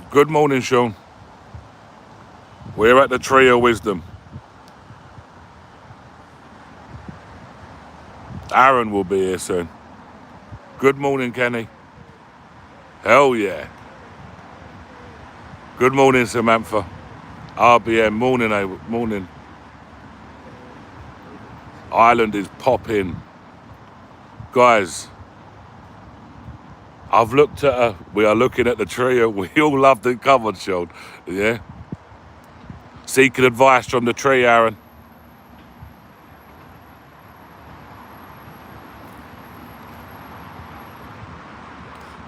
Good morning, Sean. We're at the Tree of Wisdom. Aaron will be here soon. Good morning, Kenny. Hell yeah. Good morning, Samantha. RBM, morning. Ireland is popping. Guys, I've looked at her. We are looking at the tree. We all love the cover, Sean. Yeah. Seeking advice from the tree, Aaron.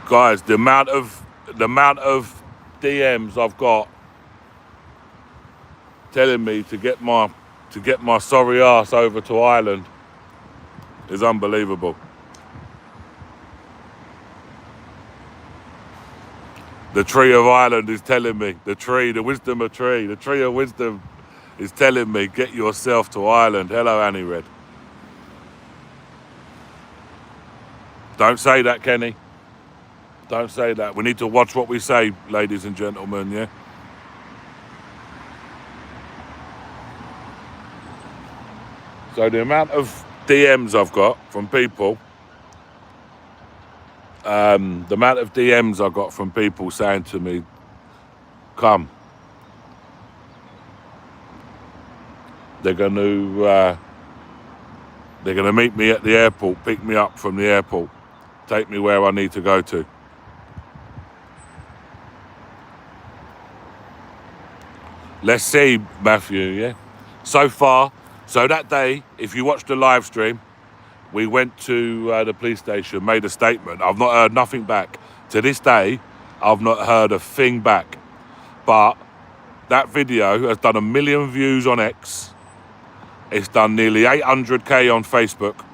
Guys, the amount of DMs I've got telling me to get my sorry ass over to Ireland is unbelievable. The tree of Ireland is telling me, the tree of wisdom is telling me, get yourself to Ireland. Hello, Annie Red. Don't say that, Kenny. Don't say that. We need to watch what we say, ladies and gentlemen, yeah? So the amount of DMs I've got from people, saying to me, come. They're going to meet me at the airport, pick me up from the airport, take me where I need to go to. Let's see, Matthew, yeah? So that day, if you watched the live stream, we went to the police station, made a statement. I've not heard nothing back. To this day, I've not heard a thing back. But that video has done 1 million views on X. It's done nearly 800k on Facebook.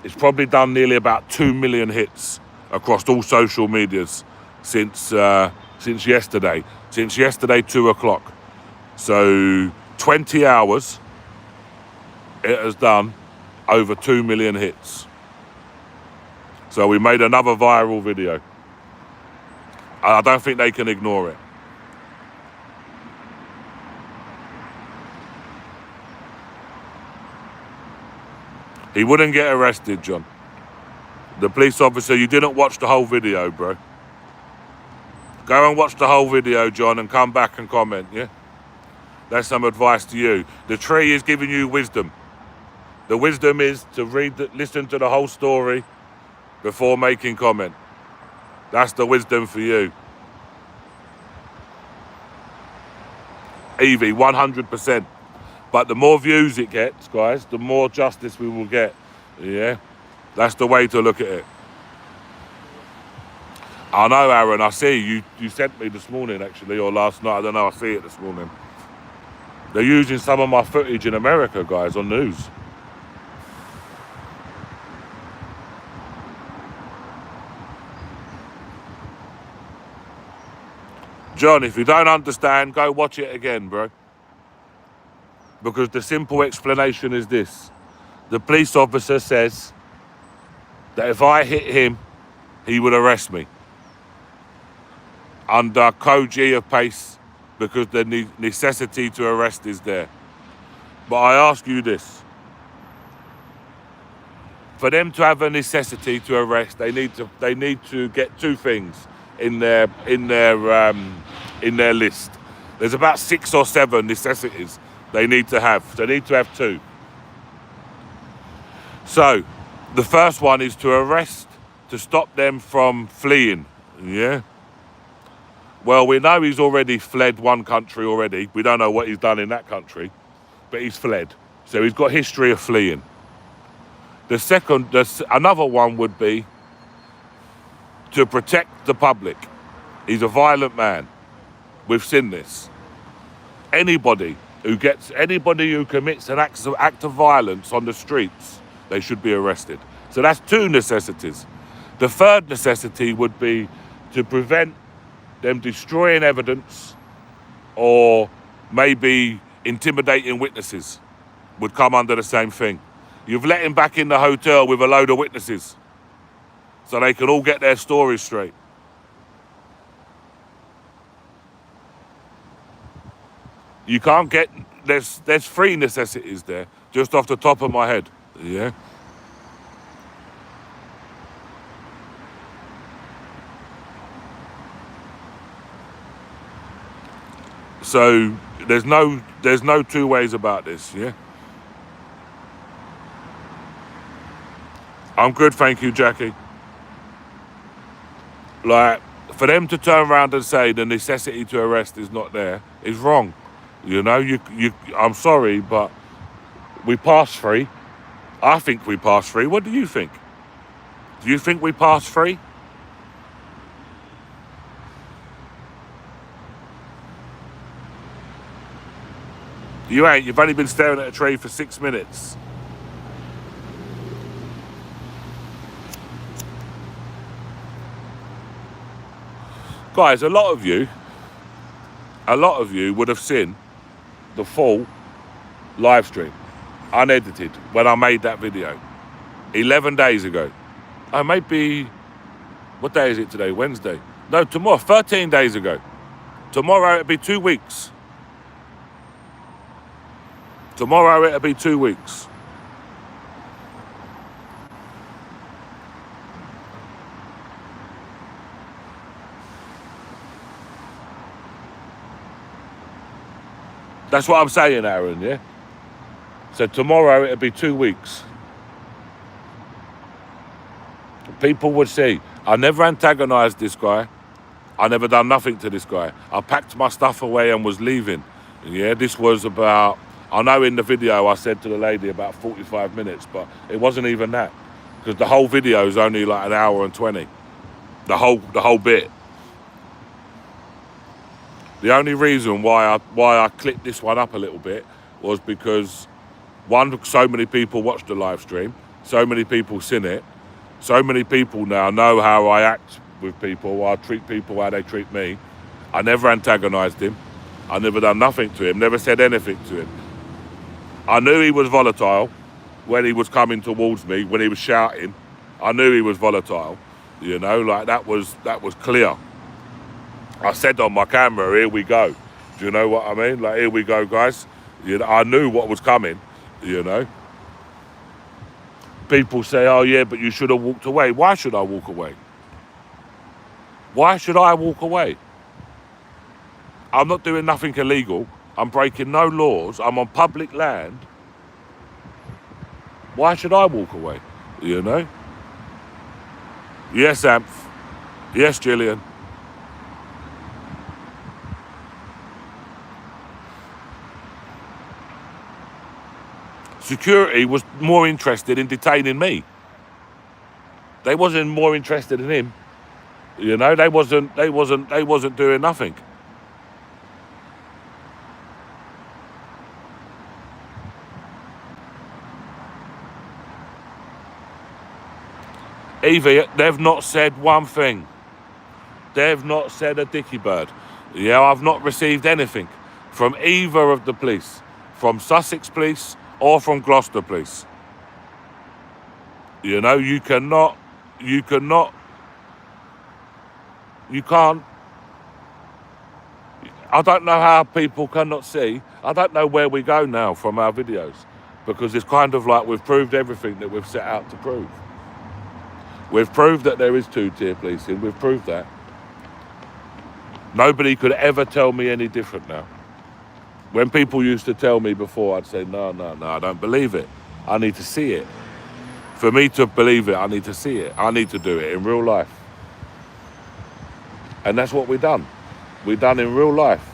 It's probably done nearly about 2 million hits across all social medias since yesterday. Since yesterday, 2 o'clock. So 20 hours, it has done over 2 million hits. So we made another viral video. I don't think they can ignore it. He wouldn't get arrested, John. The police officer, you didn't watch the whole video, bro. Go and watch the whole video, John, and come back and comment, yeah? That's some advice to you. The tree is giving you wisdom. The wisdom is to listen to the whole story before making comment. That's the wisdom for you. Evie, 100%. But the more views it gets, guys, the more justice we will get. Yeah? That's the way to look at it. I know, Aaron, I see. You sent me this morning, actually, or last night. I don't know, I see it this morning. They're using some of my footage in America, guys, on news. John, if you don't understand, go watch it again, bro. Because the simple explanation is this. The police officer says that if I hit him, he would arrest me. Under Code G of pace, because the necessity to arrest is there. But I ask you this. For them to have a necessity to arrest, they need to get 2 things in their list. There's about 6 or 7 necessities they need to have. So they need to have 2. So the first one is to arrest to stop them from fleeing. Yeah. Well, we know he's already fled one country already. We don't know what he's done in that country, but he's fled. So he's got history of fleeing. Another one would be to protect the public. He's a violent man. We've seen this. Anybody who commits an act of violence on the streets, they should be arrested. So that's 2 necessities. The third necessity would be to prevent them destroying evidence or maybe intimidating witnesses would come under the same thing. You've let him back in the hotel with a load of witnesses so they can all get their stories straight. You can't get, there's 3 necessities there, just off the top of my head, yeah? So there's no 2 ways about this, yeah? I'm good, thank you, Jackie. Like, for them to turn around and say the necessity to arrest is not there is wrong. You know, I'm sorry, but we passed 3. I think we passed 3. What do you think? Do you think we passed 3? You ain't. You've only been staring at a tree for 6 minutes. Guys, a lot of you would have seen the full live stream, unedited, when I made that video 11 days ago. Maybe, what day is it today? Wednesday. No, tomorrow, 13 days ago. Tomorrow it'll be 2 weeks. Tomorrow it'll be 2 weeks. That's what I'm saying, Aaron, yeah? So tomorrow it'll be 2 weeks. People would see, I never antagonised this guy. I never done nothing to this guy. I packed my stuff away and was leaving. Yeah, this was about, I know in the video I said to the lady about 45 minutes, but it wasn't even that. Because the whole video is only like 1 hour and 20. The whole bit. The only reason why I clipped this one up a little bit was because, one, so many people watched the live stream, so many people seen it, so many people now know how I act with people, I treat people how they treat me. I never antagonised him. I never done nothing to him, never said anything to him. I knew he was volatile when he was coming towards me, when he was shouting. I knew he was volatile, you know, like that was clear. I said on my camera, here we go. Do you know what I mean? Like, here we go, guys. You know, I knew what was coming, you know. People say, oh yeah, but you should have walked away. Why should I walk away? Why should I walk away? I'm not doing nothing illegal. I'm breaking no laws. I'm on public land. Why should I walk away? You know? Yes, Amph. Yes, Gillian. Security was more interested in detaining me. They wasn't more interested in him. You know, they wasn't doing nothing. Evie, they've not said one thing. They've not said a dicky bird. Yeah, I've not received anything from either of the police, from Sussex Police or from Gloucester Police. You know, you can't, I don't know how people cannot see. I don't know where we go now from our videos, because it's kind of like we've proved everything that we've set out to prove. We've proved that there is 2-tier policing. We've proved that. Nobody could ever tell me any different now. When people used to tell me before, I'd say, no, I don't believe it. I need to see it. For me to believe it, I need to see it. I need to do it in real life. And that's what we've done. We've done in real life.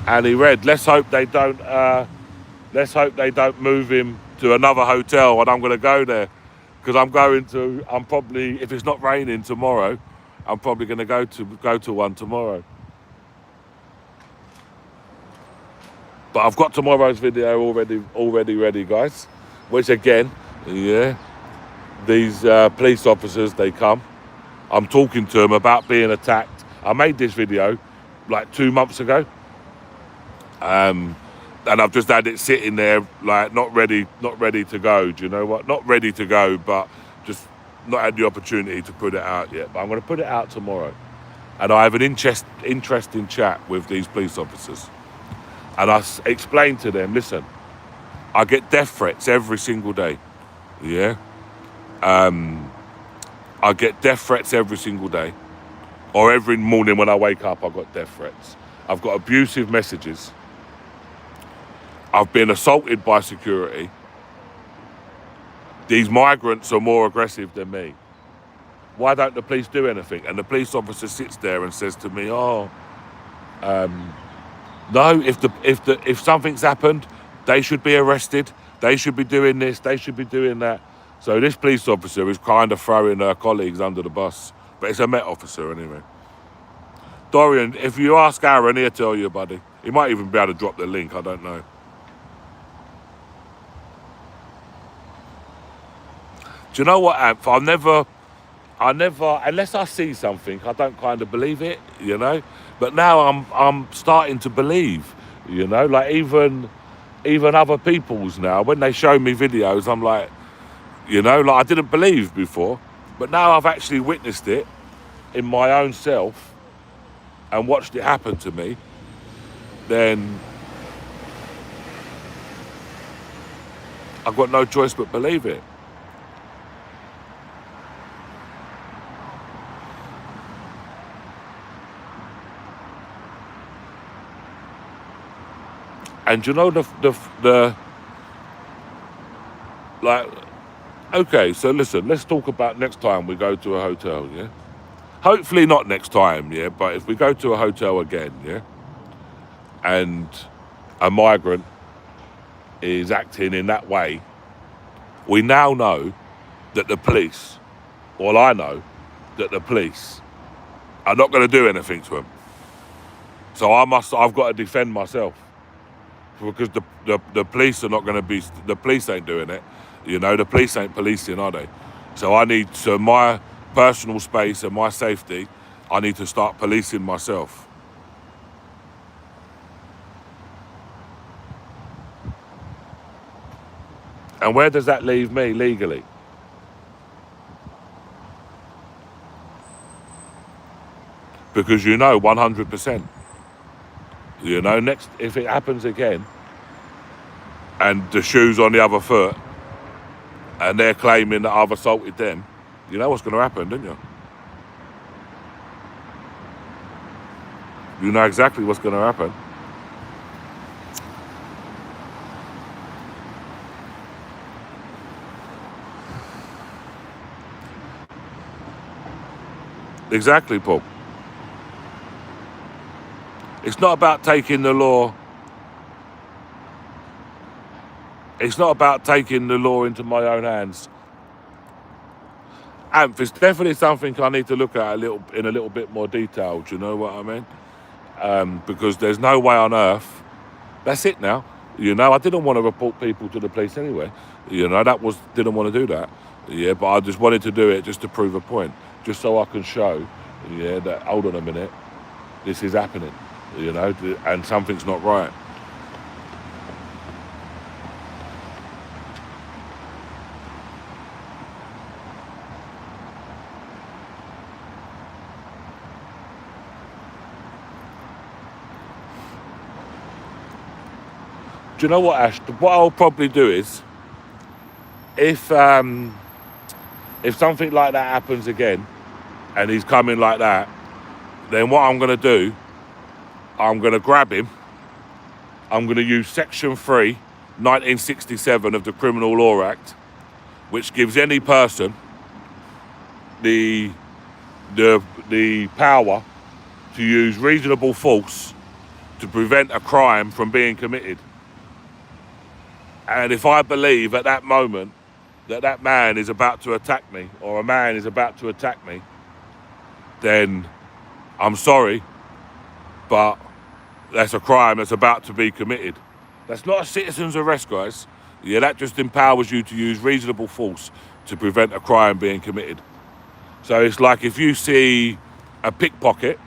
And he read, let's hope they don't move him to another hotel, and I'm going to go there. Because I'm probably, if it's not raining tomorrow, I'm probably going to go to one tomorrow. But I've got tomorrow's video already ready, guys. Which again, yeah, these police officers, they come. I'm talking to them about being attacked. I made this video like 2 months ago. And I've just had it sitting there, like not ready to go. Do you know what? Not ready to go, but just not had the opportunity to put it out yet, but I'm going to put it out tomorrow. And I have an interesting chat with these police officers. And I explained to them, listen, I get death threats every single day. Yeah? I get death threats every single day. Or every morning when I wake up, I've got death threats. I've got abusive messages. I've been assaulted by security. These migrants are more aggressive than me. Why don't the police do anything? And the police officer sits there and says to me, no, if something's happened, they should be arrested. They should be doing this. They should be doing that. So this police officer is kind of throwing her colleagues under the bus. But it's a Met officer anyway. Dorian, if you ask Aaron, he'll tell you, buddy. He might even be able to drop the link. I don't know. Do you know what, Amp? I never, unless I see something, I don't kind of believe it, you know. But now I'm starting to believe, you know. Like even other people's now, when they show me videos, I'm like, you know, like I didn't believe before, but now I've actually witnessed it in my own self and watched it happen to me. Then I've got no choice but believe it. And you know the like, okay, so listen, let's talk about next time we go to a hotel, yeah? Hopefully not next time, yeah, but if we go to a hotel again, yeah, and a migrant is acting in that way, we now know that the police, well, I know that the police are not going to do anything to him. So I've got to defend myself. Because the police are not going to be, the police ain't doing it, you know, the police ain't policing, are they? So my personal space and my safety, I need to start policing myself. And where does that leave me legally? Because you know, 100%. You know, next, if it happens again, and the shoe's on the other foot, and they're claiming that I've assaulted them, you know what's going to happen, don't you? You know exactly what's going to happen. Exactly, Paul. It's not about taking the law. It's not about taking the law into my own hands. And it's definitely something I need to look at in a little bit more detail. Do you know what I mean? Because there's no way on earth. That's it now. You know, I didn't want to report people to the police anyway. You know, didn't want to do that. Yeah, but I just wanted to do it just to prove a point, just so I can show. Yeah, that hold on a minute, this is happening. You know, and something's not right. Do you know what, Ash? What I'll probably do is, if something like that happens again, and he's coming like that, then what I'm going to do, I'm going to grab him. I'm going to use Section 3, 1967 of the Criminal Law Act, which gives any person the power to use reasonable force to prevent a crime from being committed. And if I believe at that moment that man is about to attack me, or a man is about to attack me, then I'm sorry, but that's a crime that's about to be committed. That's not a citizen's arrest, guys. Yeah, that just empowers you to use reasonable force to prevent a crime being committed. So it's like if you see a pickpocket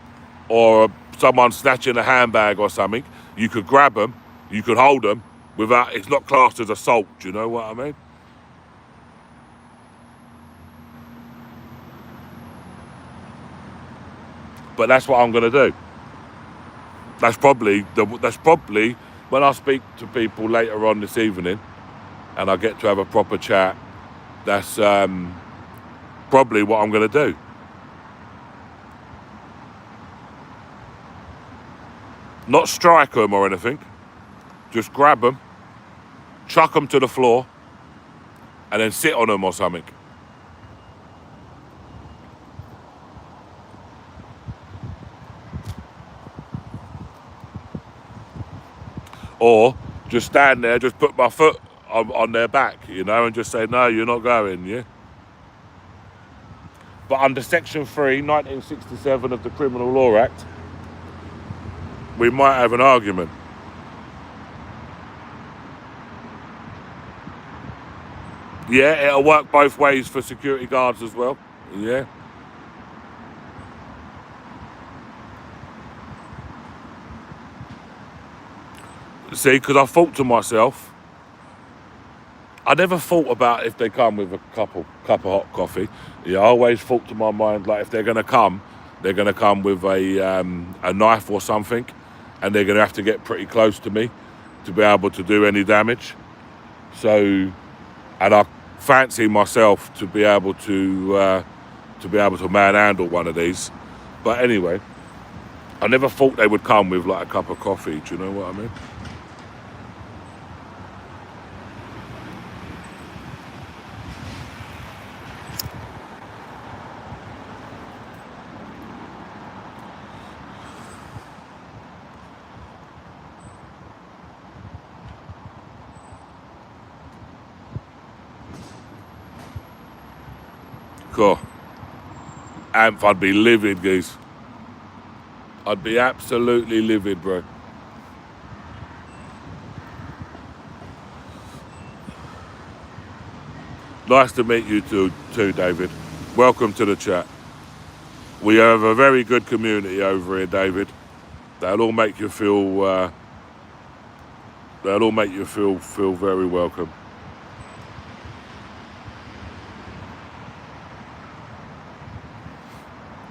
or someone snatching a handbag or something, you could grab them, you could hold them without, it's not classed as assault, do you know what I mean? But that's what I'm going to do. That's probably when I speak to people later on this evening and I get to have a proper chat, that's probably what I'm going to do. Not strike them or anything, just grab them, chuck them to the floor, and then sit on them or something. Or just stand there, just put my foot on their back, you know, and just say, no, you're not going, yeah? But under Section 3, 1967 of the Criminal Law Act, we might have an argument. Yeah, it'll work both ways for security guards as well, yeah? See, because I thought to myself, I never thought about if they come with a cup of hot coffee. Yeah, I always thought to my mind, like, if they're going to come with a knife or something, and they're going to have to get pretty close to me to be able to do any damage. So, and I fancy myself to be able to manhandle one of these. But anyway, I never thought they would come with like a cup of coffee. Do you know what I mean? Cool. I'd be livid, geez. I'd be absolutely livid, bro. Nice to meet you too, David. Welcome to the chat. We have a very good community over here, David. They'll all make you feel. Feel very welcome.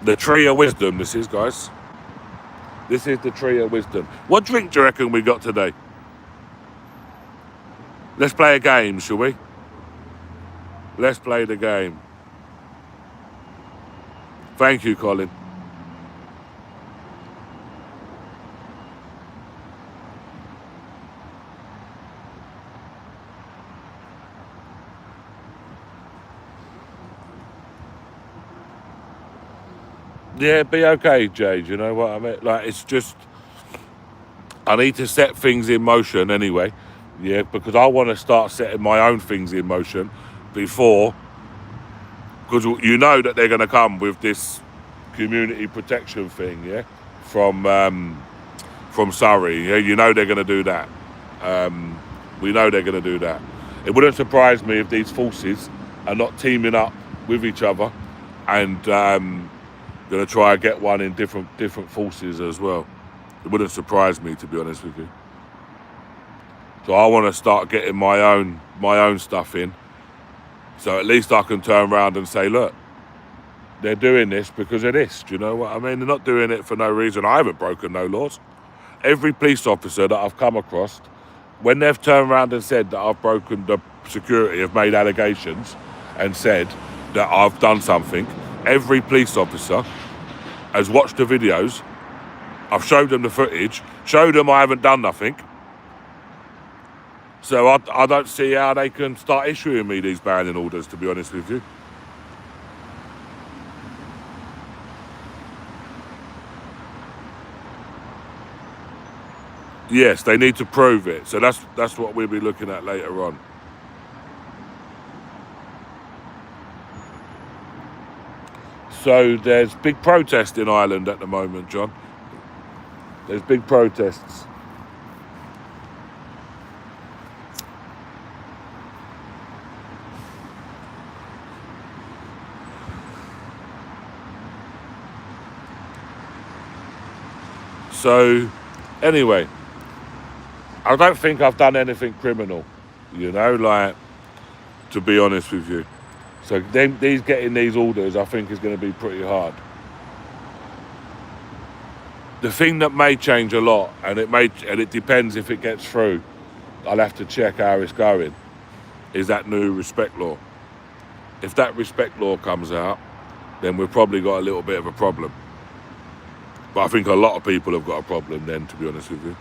The Tree of Wisdom, this is, guys. This is the Tree of Wisdom. What drink do you reckon we got today? Let's play a game, shall we? Let's play the game. Thank you, Colin. Yeah, be okay, Jade, you know what I mean? Like, it's just, I need to set things in motion anyway, yeah, because I want to start setting my own things in motion before, because you know that they're going to come with this community protection thing, yeah, from Surrey, yeah, you know they're going to do that. We know they're going to do that. It wouldn't surprise me if these forces are not teaming up with each other and going to try and get one in different forces as well. It wouldn't surprise me, to be honest with you. So I want to start getting my own stuff in, so at least I can turn around and say, look, they're doing this because of this. Do you know what I mean? They're not doing it for no reason. I haven't broken no laws. Every police officer that I've come across, when they've turned around and said that I've broken the security, have made allegations and said that I've done something, every police officer has watched the videos. I've showed them the footage, showed them I haven't done nothing. So I don't see how they can start issuing me these banning orders, to be honest with you. Yes, they need to prove it. So that's what we'll be looking at later on. So there's big protest in Ireland at the moment, John. There's big protests. So anyway, I don't think I've done anything criminal, you know, like, to be honest with you. So these getting these orders, I think, is going to be pretty hard. The thing that may change a lot, and it depends if it gets through. I'll have to check how it's going. Is that new respect law? If that respect law comes out, then we've probably got a little bit of a problem. But I think a lot of people have got a problem then, to be honest with you.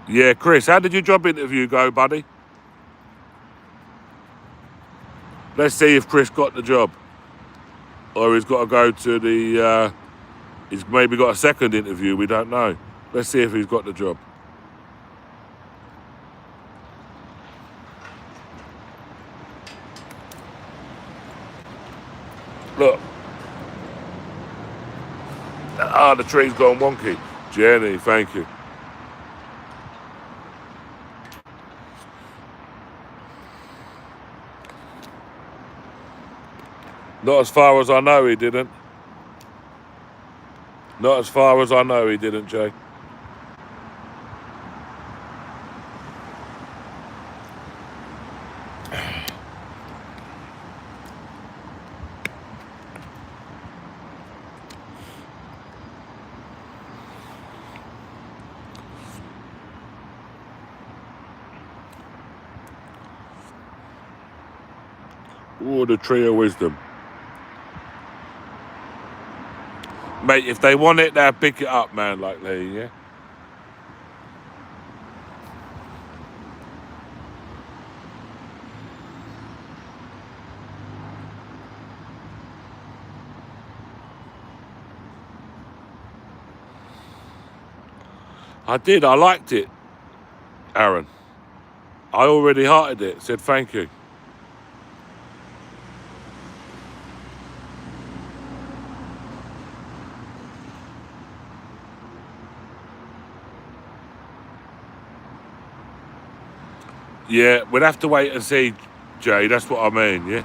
Yeah, Chris, how did your job interview go, buddy? Let's see if Chris got the job. Or he's got to go to the... he's maybe got a second interview, we don't know. Let's see if he's got the job. Look. Ah, the tree's gone wonky. Jenny, thank you. Not as far as I know he didn't. Not as far as I know he didn't, Jay. Oh, the tree of wisdom. Mate, if they want it, they'll pick it up, man, like Lee, yeah? I did, I liked it, Aaron. I already hearted it, said thank you. Yeah, we'd have to wait and see, Jay, that's what I mean, yeah?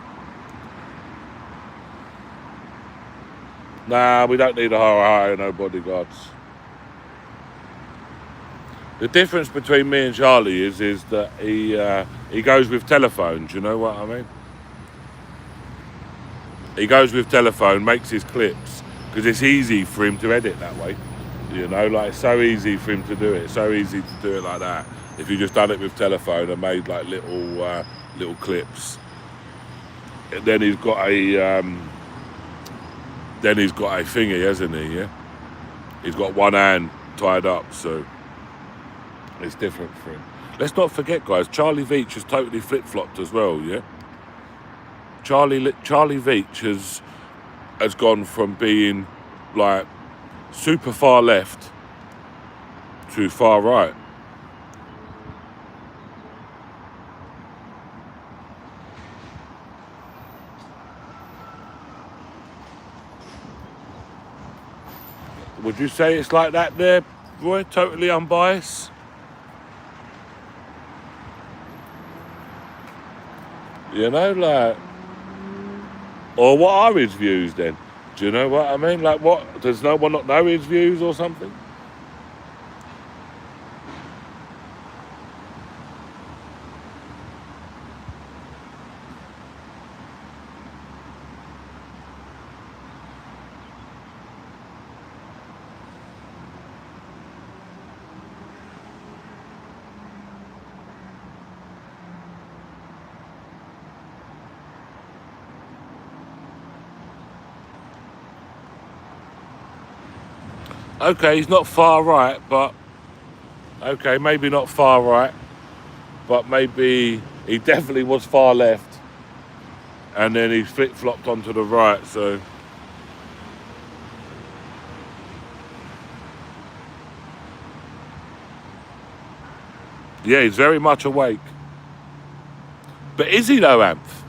Nah, we don't need a hire, no bodyguards. The difference between me and Charlie is that he goes with telephones, you know what I mean? He goes with telephone, makes his clips, because it's easy for him to edit that way. You know, like it's so easy for him to do it, so easy to do it like that. If you just done it with telephone and made like little clips. And then he's got a thingy, hasn't he, yeah? He's got one hand tied up, so it's different for him. Let's not forget, guys, Charlie Veach has totally flip-flopped as well, yeah? Charlie Veach has gone from being like super far left to far right. Would you say it's like that there, Roy? Totally unbiased? You know, like... Or what are his views then? Do you know what I mean? Like what? Does no one not know his views or something? Okay, he's not far right, but... Okay, maybe not far right, but maybe he definitely was far left. And then he flip-flopped onto the right, so... Yeah, he's very much awake. But is he though, Amph?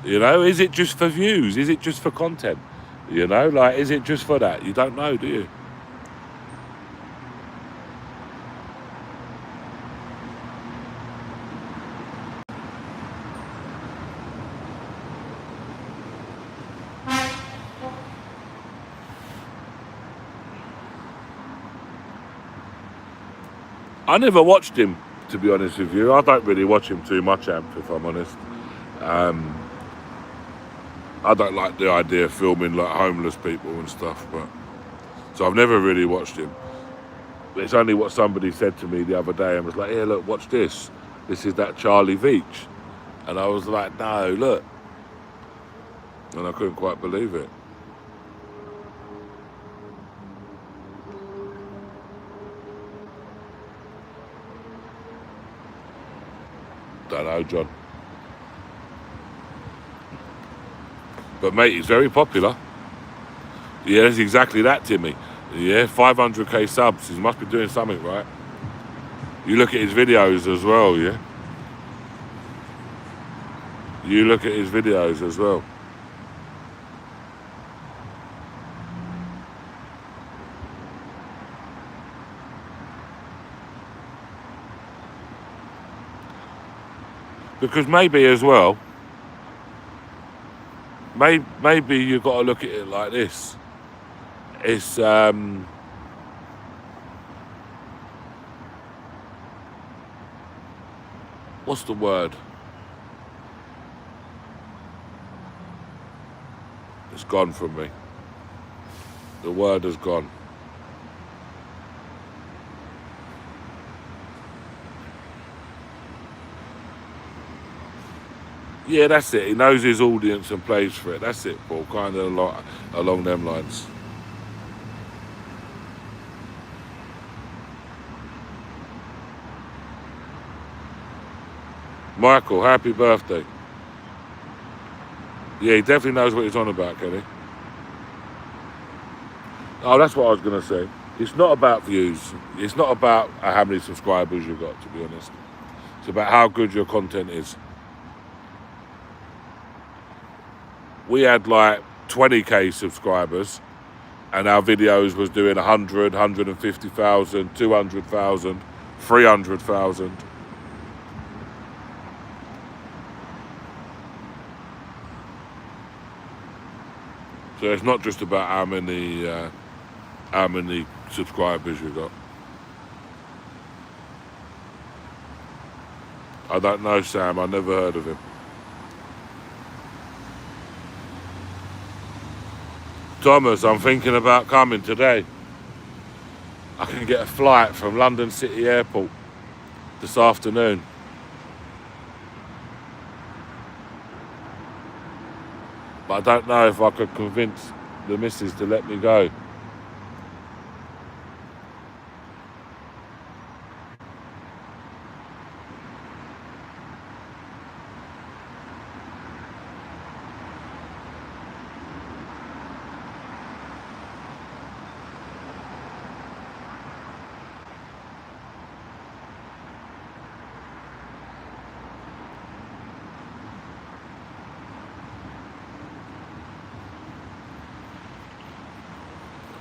You know, is it just for views? Is it just for content? You know, like, is it just for that? You don't know, do you? I never watched him, to be honest with you. I don't really watch him too much, Amp, if I'm honest. I don't like the idea of filming like homeless people and stuff, but so I've never really watched him. But it's only what somebody said to me the other day and was like, "Here, look, watch this. This is that Charlie Veach," and I was like, "No, look," and I couldn't quite believe it. Don't know, John. But mate, he's very popular. Yeah, it's exactly that, Timmy. Yeah, 500k subs. He must be doing something right. You look at his videos as well, yeah? You look at his videos as well. Because maybe as well, maybe you've got to look at it like this. It's what's the word? It's gone from me. The word has gone. Yeah, that's it. He knows his audience and plays for it. That's it, Paul. Kind of along them lines. Michael, happy birthday. Yeah, he definitely knows what he's on about, Kenny. Oh, that's what I was going to say. It's not about views. It's not about how many subscribers you've got, to be honest. It's about how good your content is. We had like 20k subscribers and our videos was doing 100, 150,000, 200,000, 300,000. So it's not just about how many subscribers you got. I don't know, Sam. I never heard of him. Thomas, I'm thinking about coming today. I can get a flight from London City Airport this afternoon. But I don't know if I could convince the missus to let me go.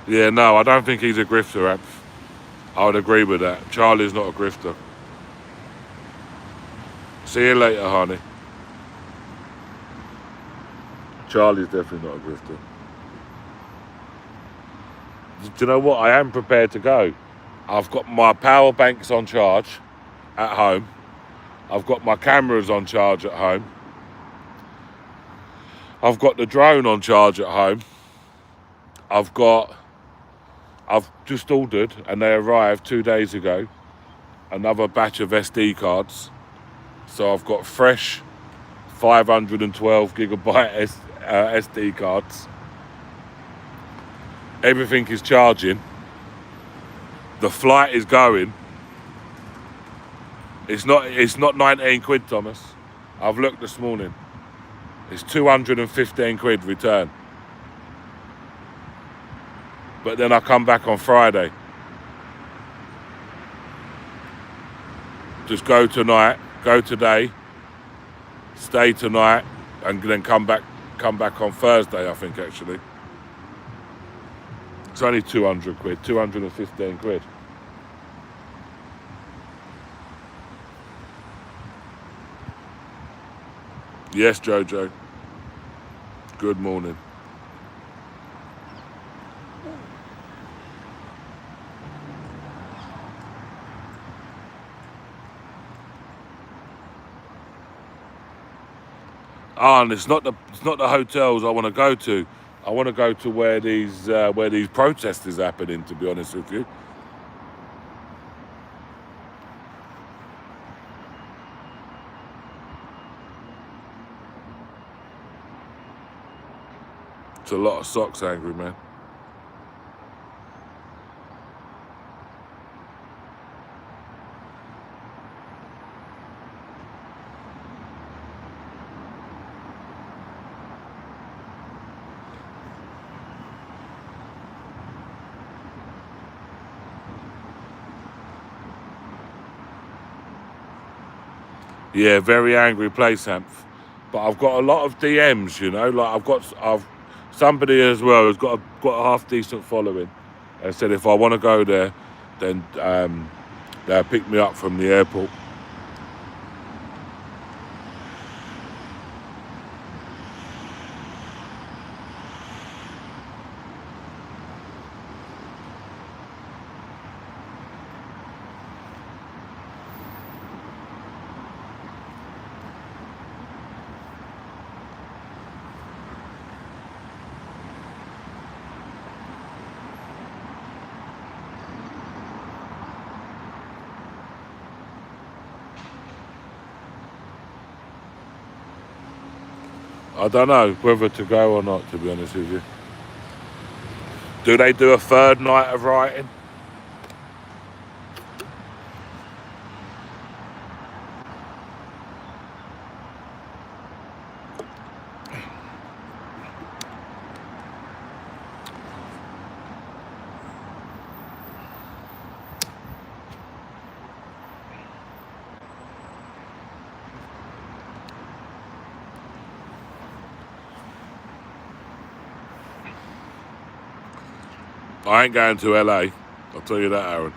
Yeah, no, I don't think he's a grifter, Ab. I would agree with that. Charlie's not a grifter. See you later, honey. Charlie's definitely not a grifter. Do you know what? I am prepared to go. I've got my power banks on charge at home. I've got my cameras on charge at home. I've got the drone on charge at home. I've just ordered, and they arrived 2 days ago, another batch of SD cards. So I've got fresh 512 gigabyte SD cards. Everything is charging. The flight is going. It's not 19 quid, Thomas. I've looked this morning. It's 215 quid return. But then I come back on Friday. Just go tonight, go today, stay tonight, and then come back on Thursday, I think, actually. It's only 200 quid, 215 quid. Yes, Jojo. Good morning. Oh, and it's not the hotels I want to go to. I want to go to where these protesters happening. To be honest with you, it's a lot of socks, angry man. Yeah, very angry place, Amp. But I've got a lot of DMs, you know. Like I've somebody as well who's got a half decent following, and said if I want to go there, then they'll pick me up from the airport. I don't know whether to go or not. To be honest with you, do they do a third night of writing? I ain't going to LA. I'll tell you that, Aaron.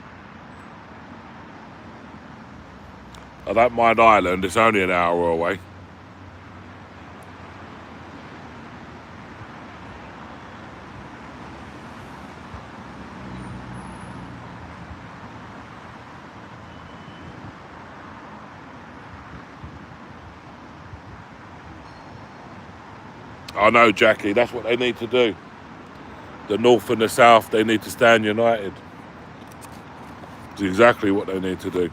I don't mind Ireland. It's only an hour away. I know, Jackie. That's what they need to do. The North and the South, they need to stand united. It's exactly what they need to do.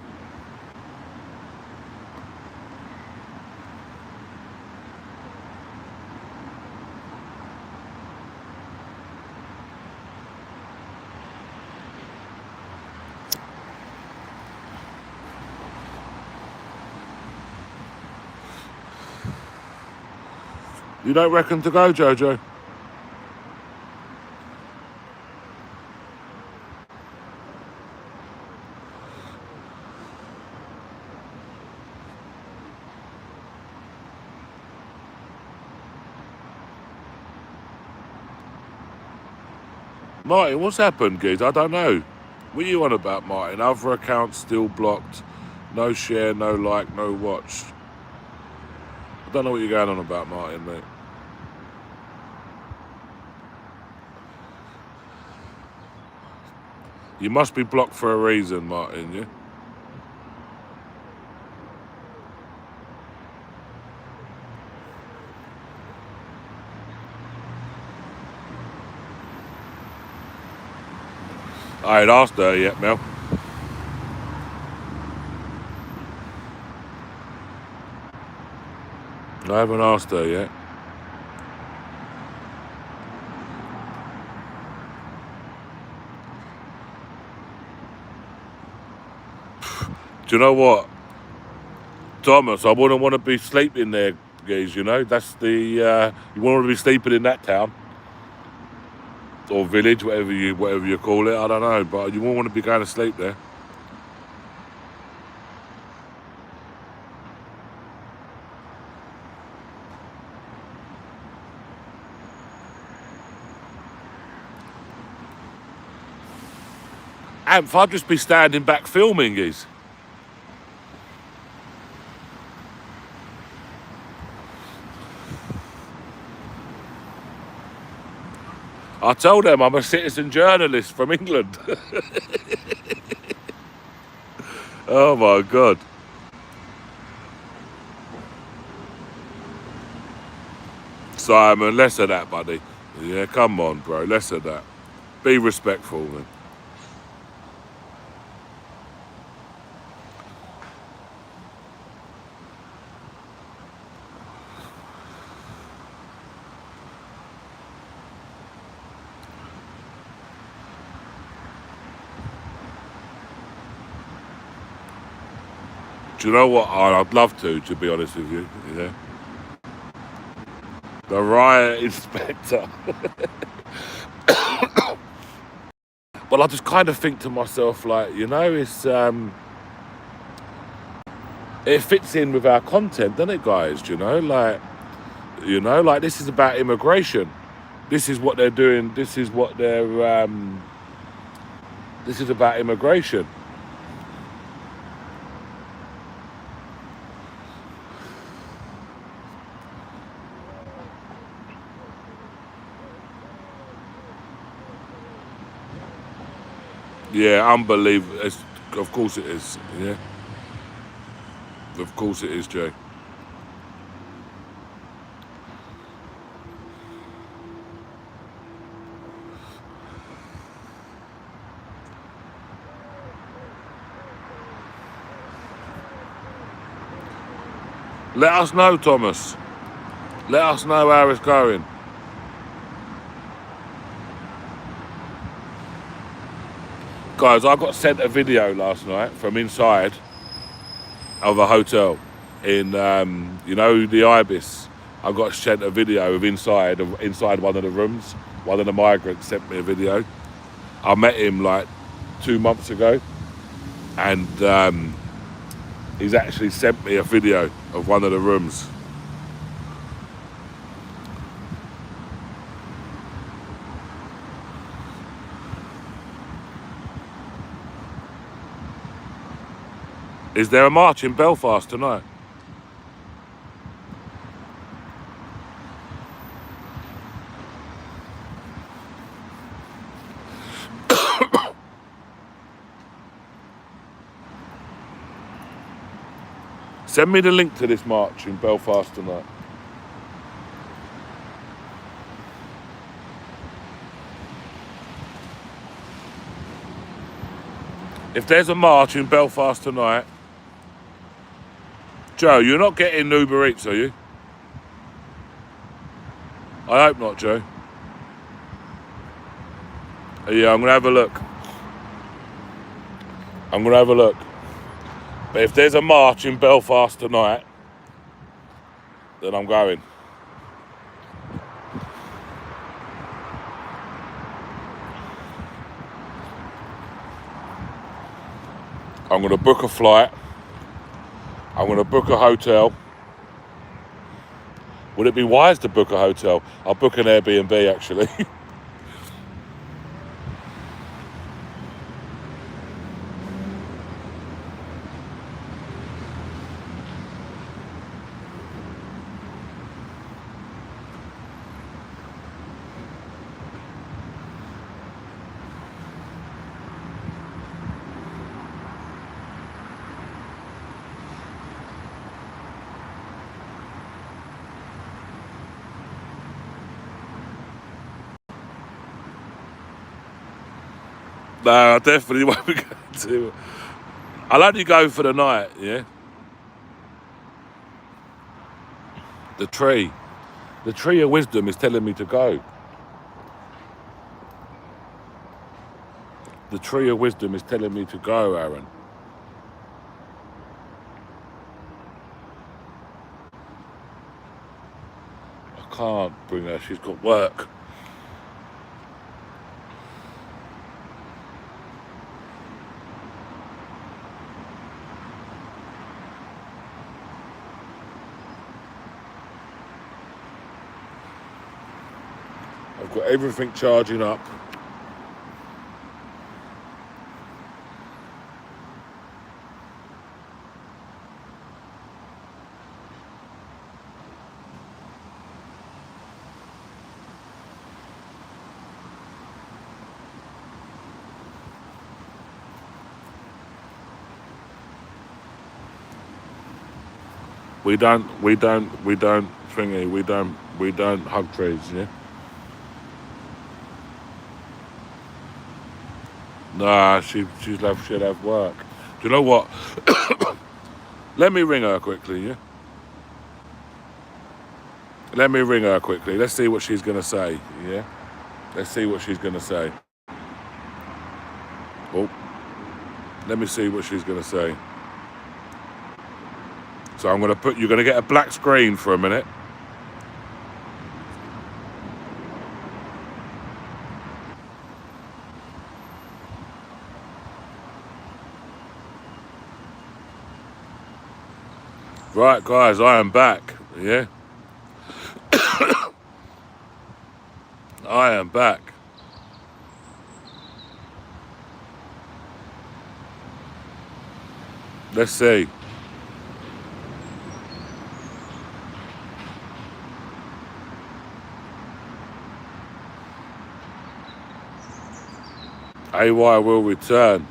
You don't reckon to go, Jojo? Martin, what's happened, Giz? I don't know. What are you on about, Martin? Other accounts still blocked. No share, no like, no watch. I don't know what you're going on about, Martin, mate. You must be blocked for a reason, Martin, yeah? I ain't asked her yet, Mel. I haven't asked her yet. Do you know what, Thomas? I wouldn't want to be sleeping there, guys. You know, that's the you want to be sleeping in that town or village, whatever you call it. I don't know, but you won't want to be going to sleep there. Amph, I'd just be standing back filming, guys. I told them I'm a citizen journalist from England. Oh my God. Simon, less of that, buddy. Yeah, come on, bro. Less of that. Be respectful, man. Do you know what? I'd love to be honest with you. Yeah. The riot inspector. But I just kind of think to myself, like, you know, it fits in with our content, doesn't it, guys? Like this is about immigration. This is what they're doing. This is about immigration. Yeah, unbelievable. Of course it is. Yeah, of course it is, Jay. Let us know, Thomas. Let us know how it's going. Guys, I got sent a video last night from inside of a hotel in, the Ibis. I got sent a video of inside one of the rooms. One of the migrants sent me a video. I met him like 2 months ago, and he's actually sent me a video of one of the rooms. Is there a march in Belfast tonight? Send me the link to this march in Belfast tonight. If there's a march in Belfast tonight, Joe, you're not getting Uber Eats, are you? I hope not, Joe. Yeah, I'm going to have a look. But if there's a march in Belfast tonight, then I'm going. I'm going to book a flight. I'm going to book a hotel. Would it be wise to book a hotel? I'll book an Airbnb, actually. No, I definitely won't be going to. I'll only go for the night, yeah? The tree of wisdom is telling me to go. The tree of wisdom is telling me to go, Aaron. I can't bring her, she's got work. I've got everything charging up. We don't We don't hug trees, yeah? Nah, she'll have work. Do you know what? Let me ring her quickly, yeah? Let me ring her quickly. Let's see what she's going to say, yeah? Let's see what she's going to say. Oh, let me see what she's going to say. So I'm going to you're going to get a black screen for a minute. Right, guys, I am back, yeah? I am back. Let's see. AY will return.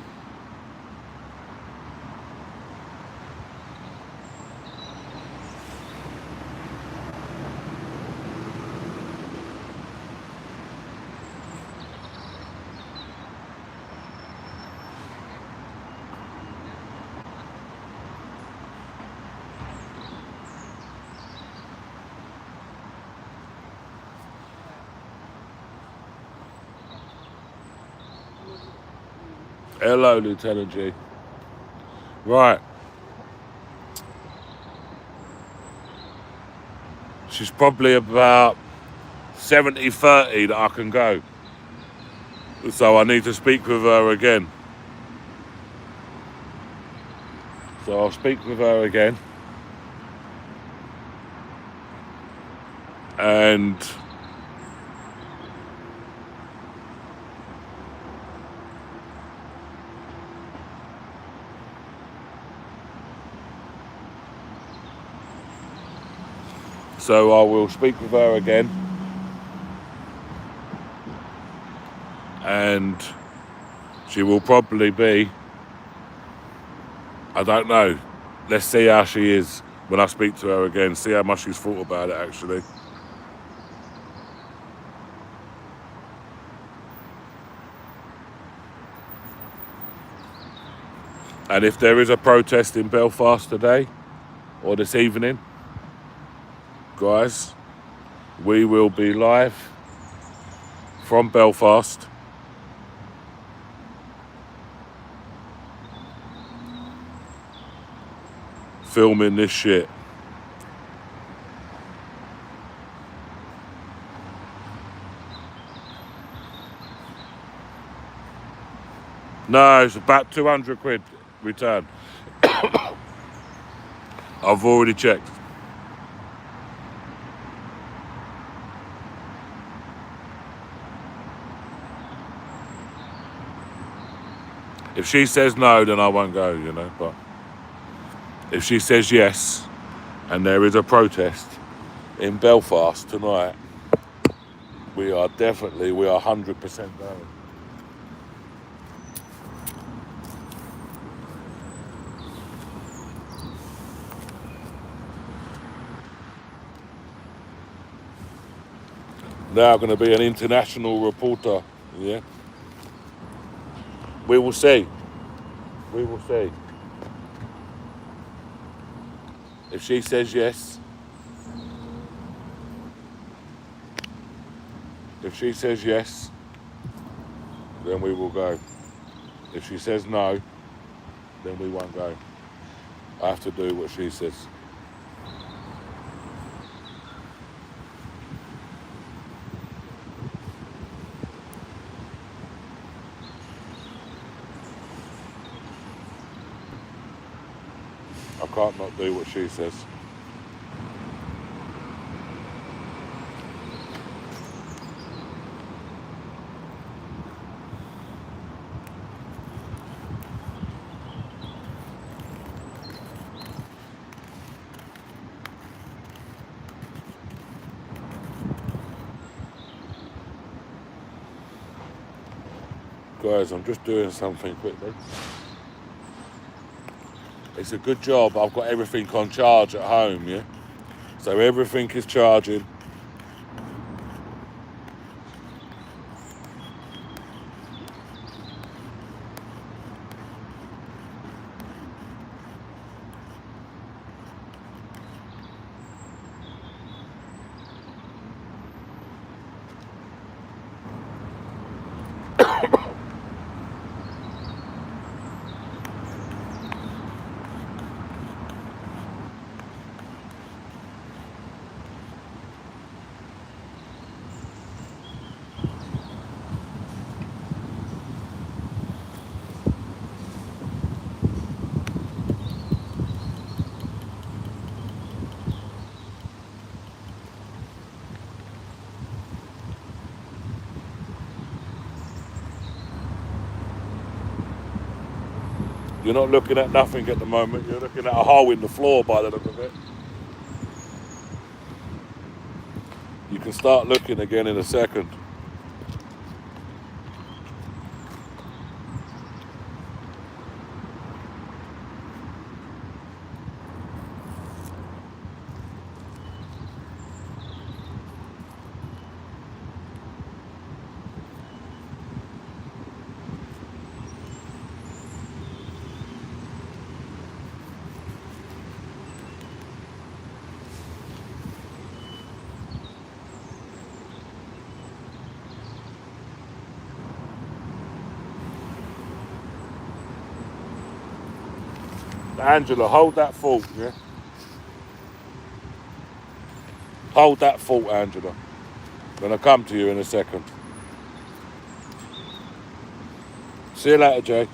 Hello, Lieutenant G. Right. She's probably about 70-30 that I can go. So I need to speak with her again. So I'll speak with her again. And so I will speak with her again. And she will probably be, I don't know. Let's see how she is when I speak to her again. See how much she's thought about it, actually. And if there is a protest in Belfast today or this evening, guys, we will be live from Belfast. Filming this shit. No, it's about 200 quid return. I've already checked. If she says no, then I won't go, you know, but if she says yes, and there is a protest in Belfast tonight, we are 100% going. Now going to be an international reporter, yeah? We will see. We will see. If she says yes, then we will go. If she says no, then we won't go. I have to do what she says. I can't not do what she says. Guys, I'm just doing something quickly. It's a good job I've got everything on charge at home, yeah? So everything is charging. You're not looking at nothing at the moment. You're looking at a hole in the floor by the look of it. You can start looking again in a second. Angela, hold that thought, yeah? Hold that thought, Angela. I'm going to come to you in a second. See you later, Jay.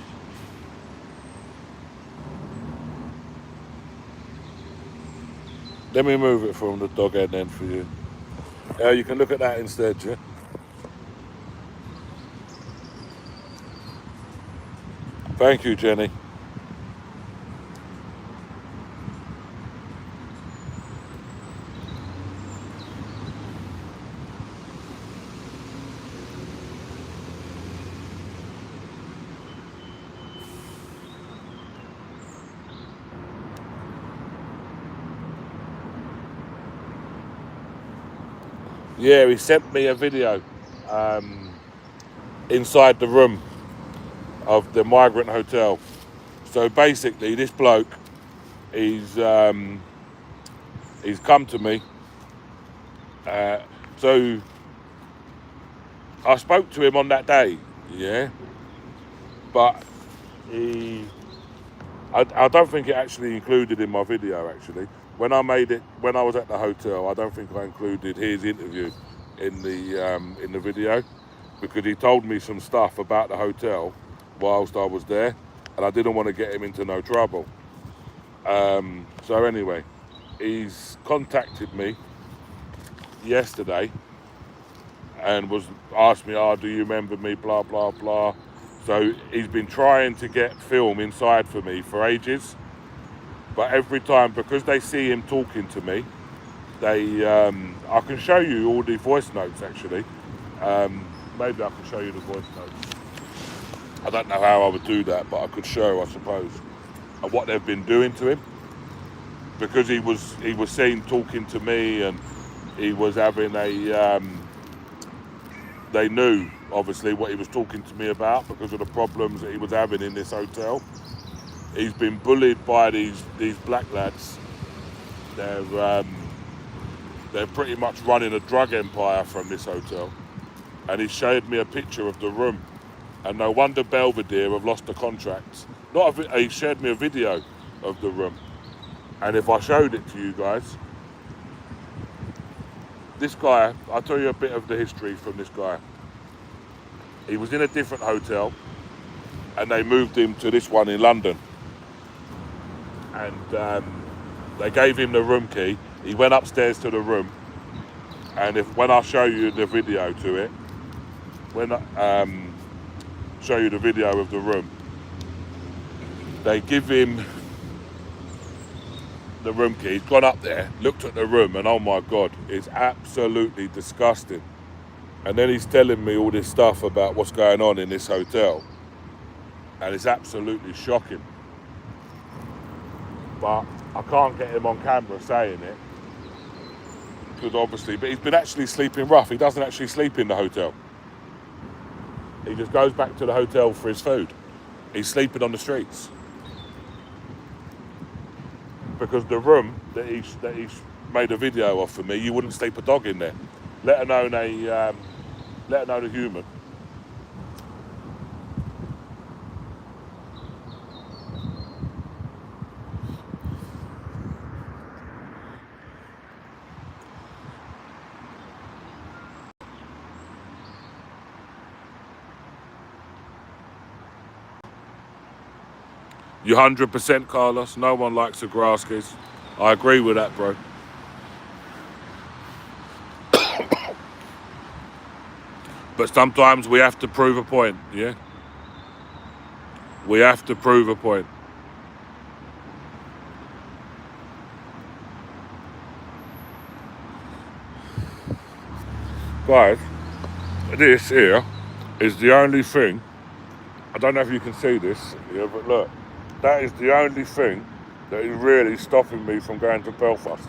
Let me move it from the dog head end for you. You can look at that instead, yeah? Thank you, Jenny. Yeah, he sent me a video inside the room of the migrant hotel. So basically, this bloke, he's come to me. So I spoke to him on that day, yeah, but I don't think it actually included in my video. Actually, when I made it, when I was at the hotel, I don't think I included his interview in the video, because he told me some stuff about the hotel whilst I was there, and I didn't want to get him into no trouble. So anyway, he's contacted me yesterday and was asked me, do you remember me, blah blah blah. So he's been trying to get film inside for me for ages, but every time, because they see him talking to me, I can show you all the voice notes actually. Maybe I can show you the voice notes. I don't know how I would do that, but I could show, I suppose, what they've been doing to him, because he was seen talking to me, and he was having a they knew obviously what he was talking to me about because of the problems that he was having in this hotel. He's been bullied by these black lads. They're pretty much running a drug empire from this hotel, and he showed me a picture of the room, and no wonder Belvedere have lost the contracts. He shared me a video of the room, and if I showed it to you guys, this guy, I'll tell you a bit of the history from this guy. He was in a different hotel, and they moved him to this one in London, and they gave him the room key. He went upstairs to the room, and when I show you the video to it, when I show you the video of the room, they give him the room key. He's gone up there, looked at the room, and oh my God, it's absolutely disgusting. And then he's telling me all this stuff about what's going on in this hotel, and it's absolutely shocking. But I can't get him on camera saying it, because obviously, but he's been actually sleeping rough. He doesn't actually sleep in the hotel. He just goes back to the hotel for his food. He's sleeping on the streets, because the room that he's made a video of for me, you wouldn't sleep a dog in there, let alone a human. You're 100%, Carlos. No one likes the grass kids. I agree with that, bro. But sometimes we have to prove a point, yeah? We have to prove a point. Guys, this here is the only thing, I don't know if you can see this here, but look, that is the only thing that is really stopping me from going to Belfast,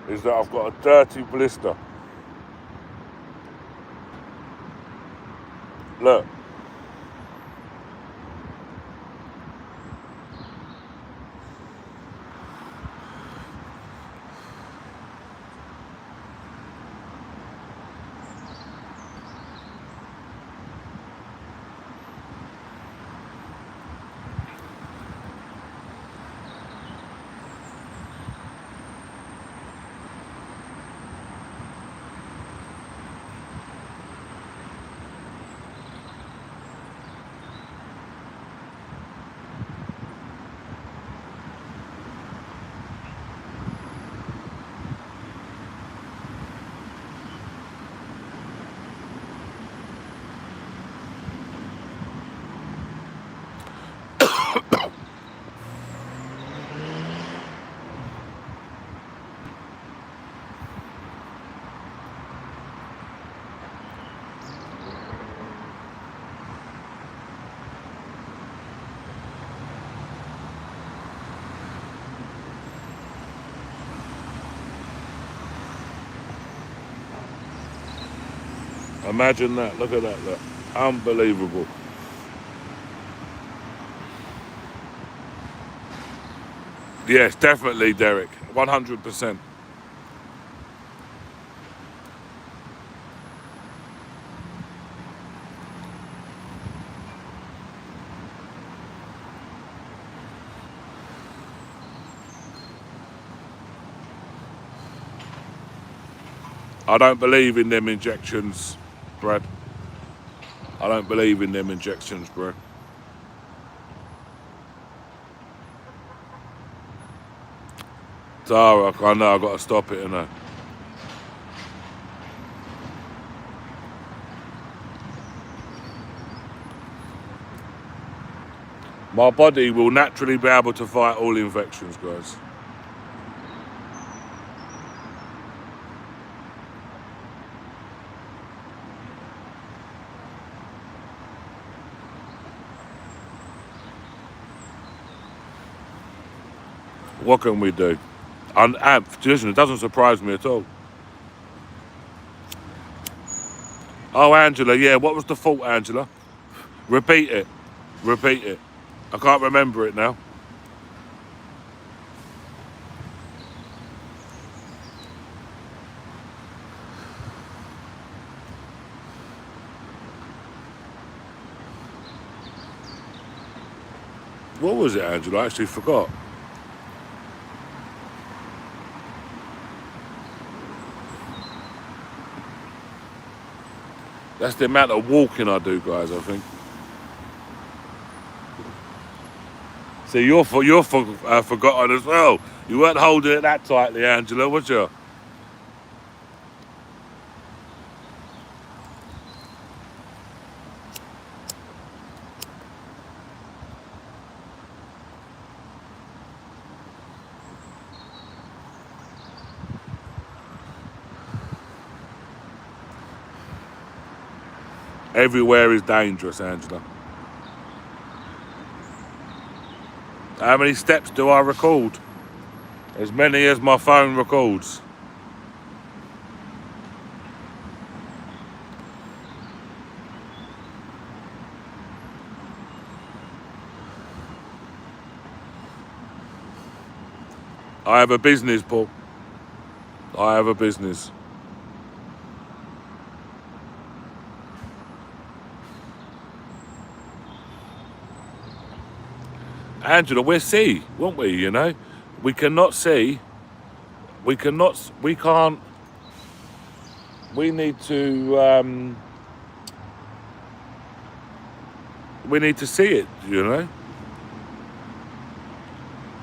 is that I've got a dirty blister. Look. Imagine that, look at that, look. Unbelievable. Yes, definitely, Derek, 100%. I don't believe in them injections, Brad. I don't believe in them injections, bro. Tara, I know I've got to stop it, innit? My body will naturally be able to fight all infections, guys. What can we do? And listen, it doesn't surprise me at all. Oh, Angela, yeah, what was the fault, Angela? Repeat it. Repeat it. I can't remember it now. What was it, Angela? I actually forgot. That's the amount of walking I do, guys, I think. See, you're forgotten as well. You weren't holding it that tightly, Angela, was you? Everywhere is dangerous, Angela. How many steps do I record? As many as my phone records. I have a business, Paul. I have a business. Angela, we'll see, won't we, you know? We cannot see. We can't. We need to see it, you know?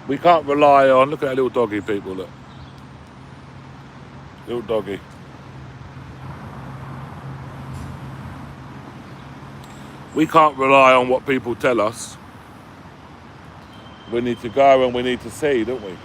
We can't rely on, look at that little doggy, people, look. Little doggy. We can't rely on what people tell us. We need to go and we need to see, don't we?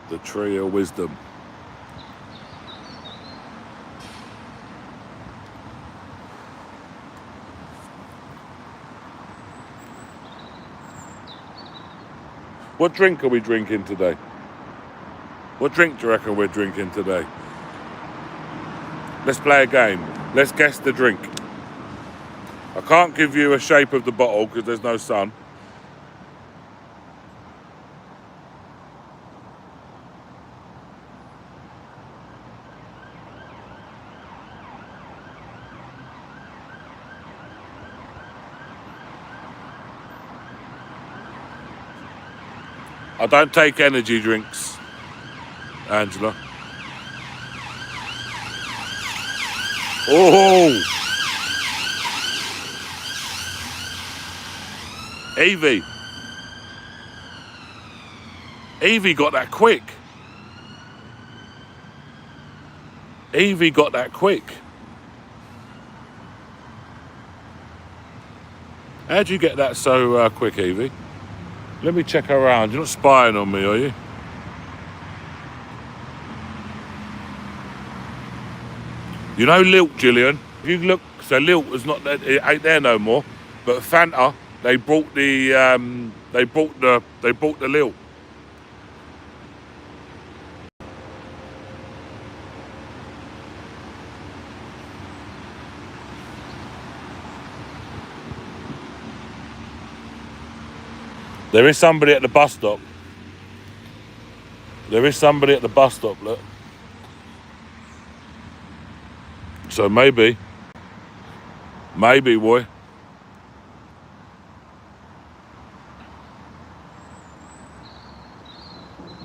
The tree of wisdom. What drink are we drinking today? What drink do you reckon we're drinking today? Let's play a game. Let's guess the drink. I can't give you a shape of the bottle because there's no sun. I don't take energy drinks, Angela. Oh! Evie. Evie got that quick. Evie got that quick. How'd you get that so quick, Evie? Let me check around. You're not spying on me, are you? You know Lilt, Gillian? If you look, so Lilt is not there, it ain't there no more. But Fanta, they brought the Lilt. There is somebody at the bus stop. There is somebody at the bus stop, look. So maybe, boy.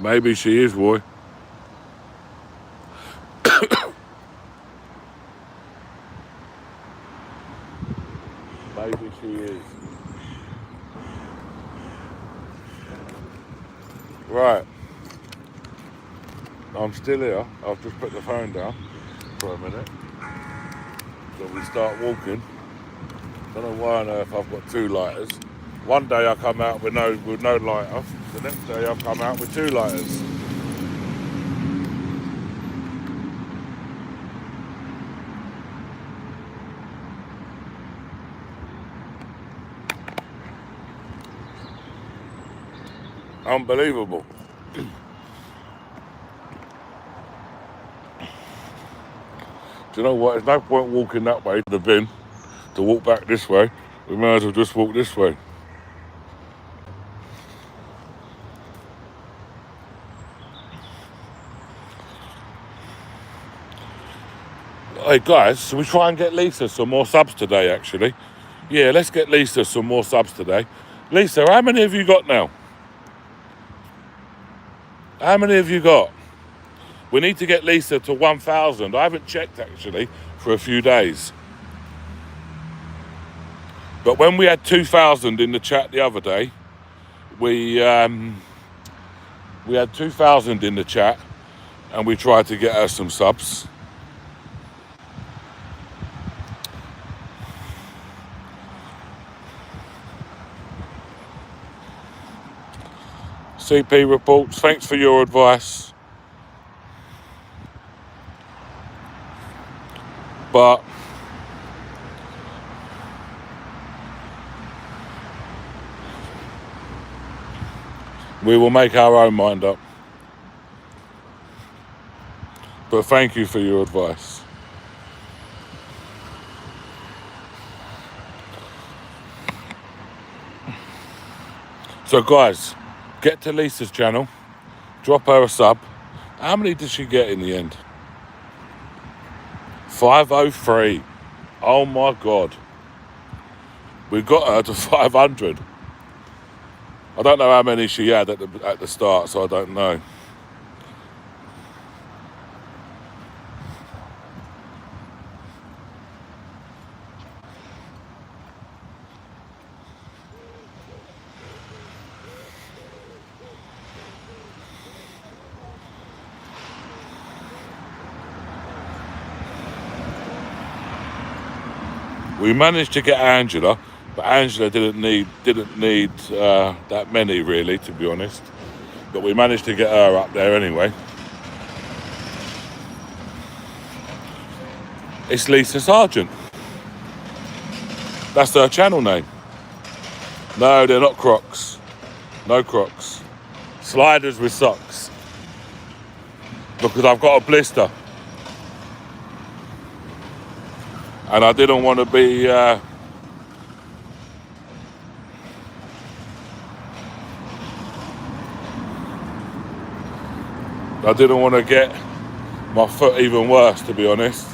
Maybe she is, boy. Maybe she is. Right. I'm still here. I've just put the phone down for a minute. So we start walking. Don't know why on earth I've got 2 lighters. One day I come out with no lighter. The next day I come out with 2 lighters. Unbelievable. Do you know what? There's no point walking that way to the bin to walk back this way. We may as well just walk this way. Hey guys, should we try and get Lisa some more subs today actually? Yeah, let's get Lisa some more subs today. Lisa, how many have you got now? How many have you got? We need to get Lisa to 1,000. I haven't checked actually for a few days. But when we had 2,000 in the chat the other day, we had 2,000 in the chat and we tried to get her some subs. CP reports, thanks for your advice. But we will make our own mind up. But thank you for your advice. So guys, get to Lisa's channel, drop her a sub. How many did she get in the end? 503. Oh my God. We got her to 500. I don't know how many she had at the start, so I don't know. We managed to get Angela, but Angela didn't need that many really, to be honest. But we managed to get her up there anyway. It's Lisa Sargent. That's her channel name. No, they're not Crocs. No Crocs. Sliders with socks. Because I've got a blister. And I didn't want to be... I didn't want to get my foot even worse, to be honest.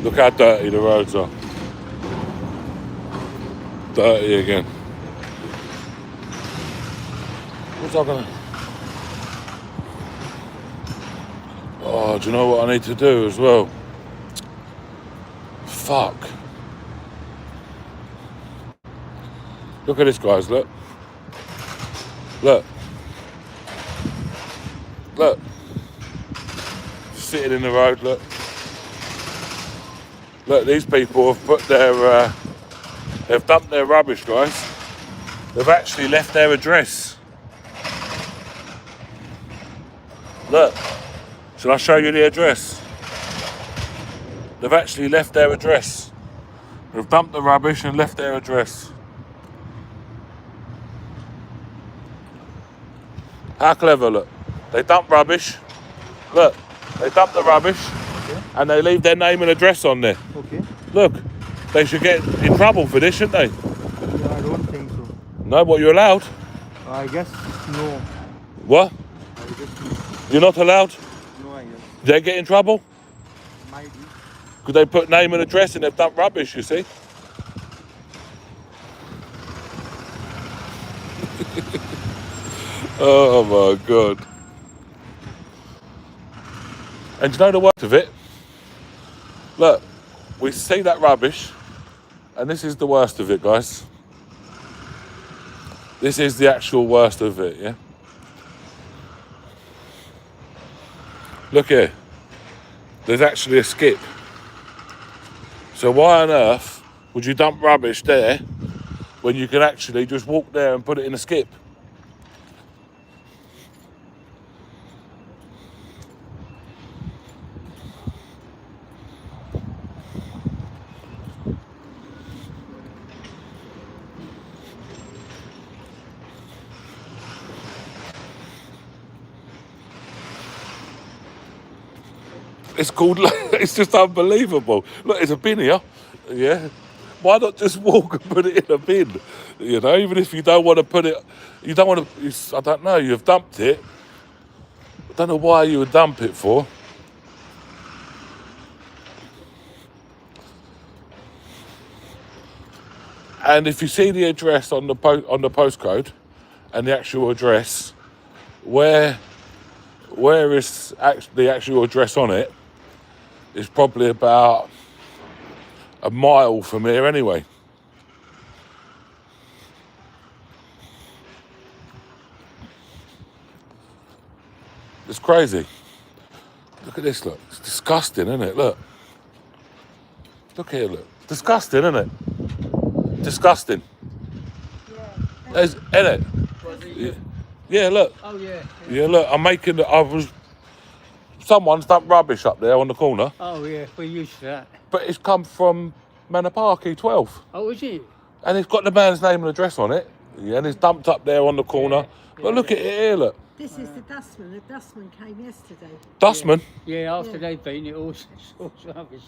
Look how dirty the roads are. Dirty again. What's I gonna... Oh, do you know what I need to do as well? Fuck. Look at this, guys, look. Look. Look. Sitting in the road, look. Look, these people have put their, they've dumped their rubbish, guys. They've actually left their address. Look, shall I show you the address? They've actually left their address. They've dumped the rubbish and left their address. How clever, look. They dump rubbish. Look, they dump the rubbish. And they leave their name and address on there. Okay. Look, they should get in trouble for this, shouldn't they? Yeah, I don't think so. No, what, you're allowed? I guess no. What? I guess You're not allowed? no, I guess. They get in trouble? Might be. Because they put name and address and they've dumped rubbish, you see? Oh my God. And do you know the worst of it? Look, we see that rubbish, and this is the worst of it, guys. This is the actual worst of it, yeah? Look here. There's actually a skip. So why on earth would you dump rubbish there when you can actually just walk there and put it in a skip? It's called, it's just unbelievable. Look, it's a bin here, yeah? Why not just walk and put it in a bin? You know, even if you don't want to put it, you don't want to, I don't know, you've dumped it. I don't know why you would dump it for. And if you see the address on the postcode and the actual address, where is the actual address on it? It's probably about a mile from here anyway. It's crazy. Look at this, look. It's disgusting, isn't it? Look. Look here, look. Disgusting, isn't it? Disgusting. Yeah. Isn't it? Yeah, look. Oh yeah. Yeah, look, someone's dumped rubbish up there on the corner. Oh yeah, we're used to that. But it's come from Manor Park, E12. Oh, is it? And it's got the man's name and address on it. Yeah, and it's dumped up there on the corner. Yeah, But look at it here, look. This is the dustman. The dustman came yesterday. Dustman? Yeah, after Yeah. they've been, it all sorts of rubbish.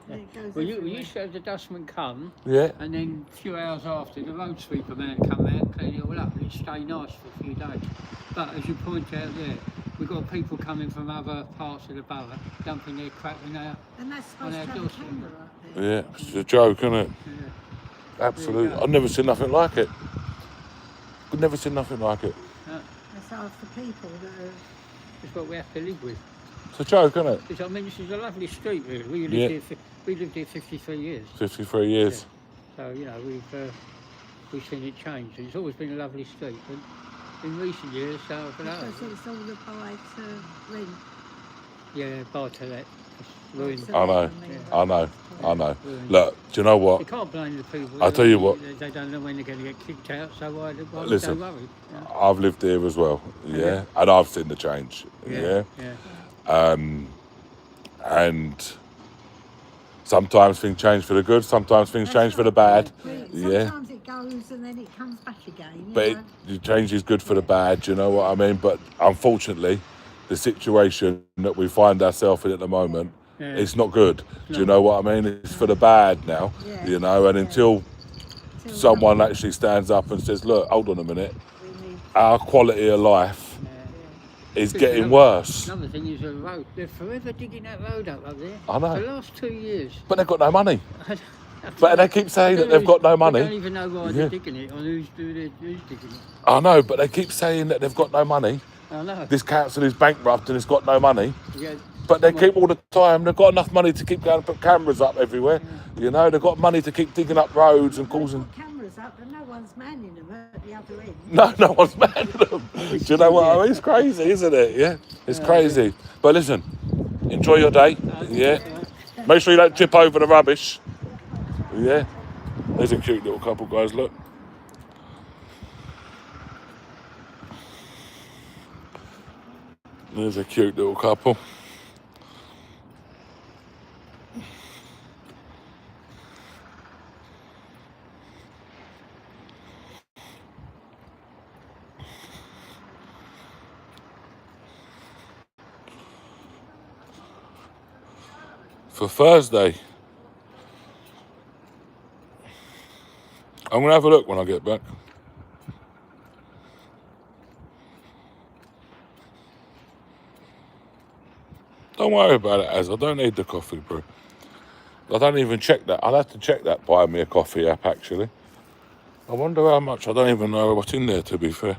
And it goes Well, we everywhere. used to have the dustman come, Yeah. and then a few hours after, the road sweeper man come out and clean it all up, and it stayed nice for a few days. But as you point out there, we've got people coming from other parts of the borough, dumping their crap in our... And that's supposed to our have a doorstep. camera up there. Yeah, it's a joke, isn't it? Yeah. Absolutely. go. I've never seen nothing like it. I've never seen nothing like it. half the people that are. It's what we have to live with. It's a joke, isn't it? Because, I mean, this is a lovely street, really. We lived, Yeah. we lived here 53 years. 53 years. So, you know, we've seen it change. And it's always been a lovely street. But in recent years, so I don't know. Because it's all the buy to rent. Yeah, buy to let. It's ruined. To I let, know. mean. I know. I know. Ruined. Look, do you know You what? can't blame the people. I'll tell you what. They don't know when they're going to get kicked out, so why Listen, they worry? I've lived here as well. Yeah. And I've seen the change. Yeah. And sometimes things change for the good, sometimes things change for the bad. Yeah. Sometimes it goes and then it comes back again. But the change is good for the bad, you know what I mean? But unfortunately, the situation that we find ourselves in at the moment, it's not good. Do you know what I mean? It's for the bad now, you know, and until someone actually stands up and says, look, hold on a minute, our quality of life is getting worse. Another thing is the road. They're forever digging that road up there. I know. The last 2 years. But they've got no money. But they keep saying that they've got no money. I don't even know why they're digging it or who's digging it. I know, but they keep saying that they've got no money. I know. This council is bankrupt and it's got no money. Yeah, But they keep all the time, they've got enough money to keep going and put cameras up everywhere. You know, they've got money to keep digging up roads and causing... Cameras up, but no one's manning them at the other end. No one's manning them. Do you know what I mean? It's crazy, isn't it? Yeah, it's crazy. But listen, enjoy your day. Yeah. Make sure you don't trip over the rubbish. Yeah. There's a cute little couple, guys, look. There's a cute little couple. For Thursday, I'm going to have a look when I get back. Don't worry about it, Az. I don't need the coffee brew. I don't even check that. I'll have to check that Buy Me a Coffee app, actually. I wonder how much. I don't even know what's in there, to be fair.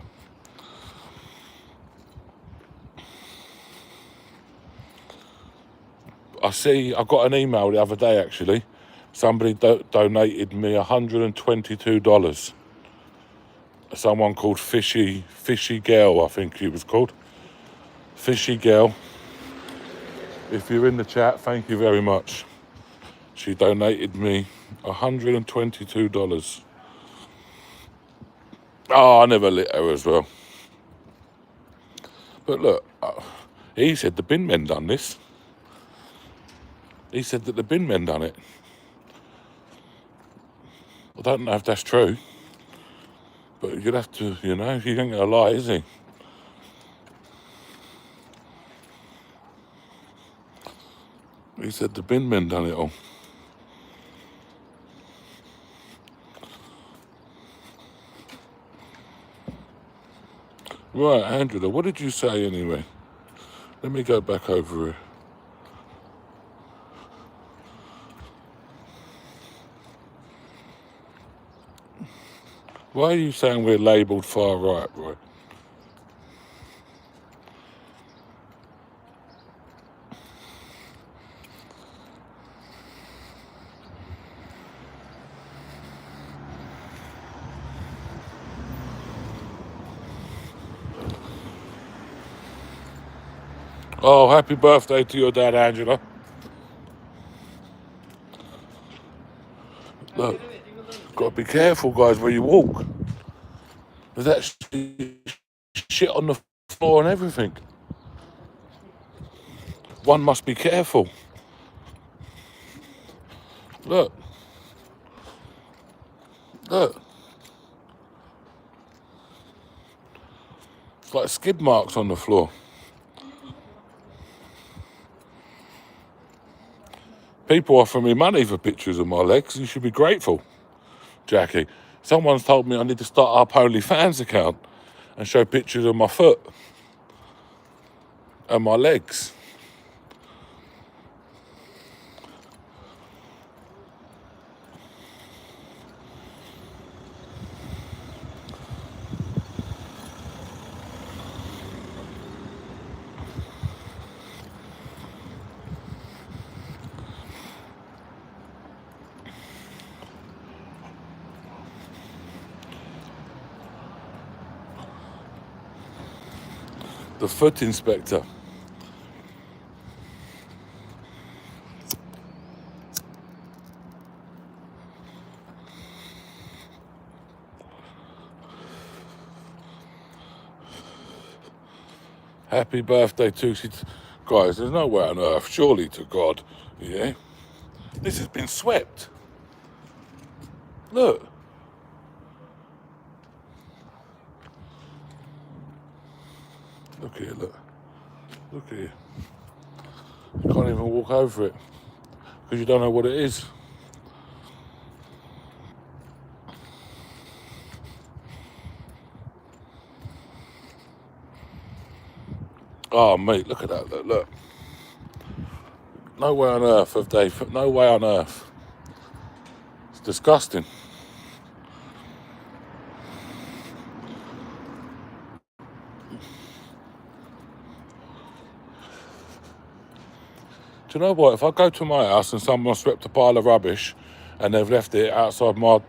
I got an email the other day, actually. Somebody donated me $122. Someone called Fishy Girl, I think he was called. Fishy Girl. If you're in the chat, thank you very much. She donated me $122. Oh, I never lit her as well. But look, he said the bin men done this. He said that the bin men done it. I don't know if that's true. But you'd have to, you know, he ain't gonna lie, is he? He said the bin men done it all. Right, Angela, what did you say anyway? Let me go back over here. Why are you saying we're labelled far right, Roy? Oh, happy birthday to your dad, Angela. Look, got to be careful, guys, where you walk. There's actually shit on the floor and everything. One must be careful. Look. Look. It's like skid marks on the floor. People offer me money for pictures of my legs. You should be grateful, Jackie. Someone's told me I need to start up OnlyFans account and show pictures of my foot and my legs. The foot inspector. Happy birthday to guys. There's no way on earth, surely to God, yeah. This has been swept. Look. Look here, look. Look here. You can't even walk over it because you don't know what it is. Oh, mate, look at that, look. No way on earth have they, no way on earth. It's disgusting. Do you know what? If I go to my house and someone swept a pile of rubbish and they've left it outside my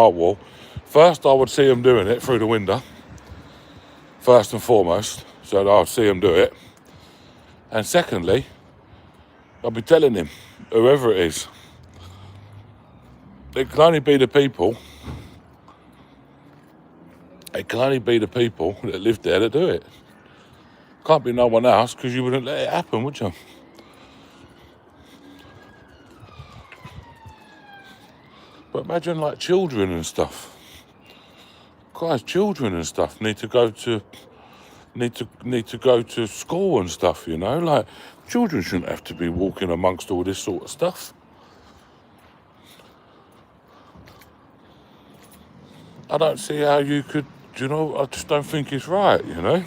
wall, first I would see them doing it through the window, first and foremost, so that I'd see them do it. And secondly, I'll be telling him, whoever it is, it can only be the people that live there that do it. Can't be no one else, because you wouldn't let it happen, would you? But imagine like children and stuff. Guys, children and stuff need to go to school and stuff, you know? Like, children shouldn't have to be walking amongst all this sort of stuff. I don't see how you could, you know, I just don't think it's right, you know?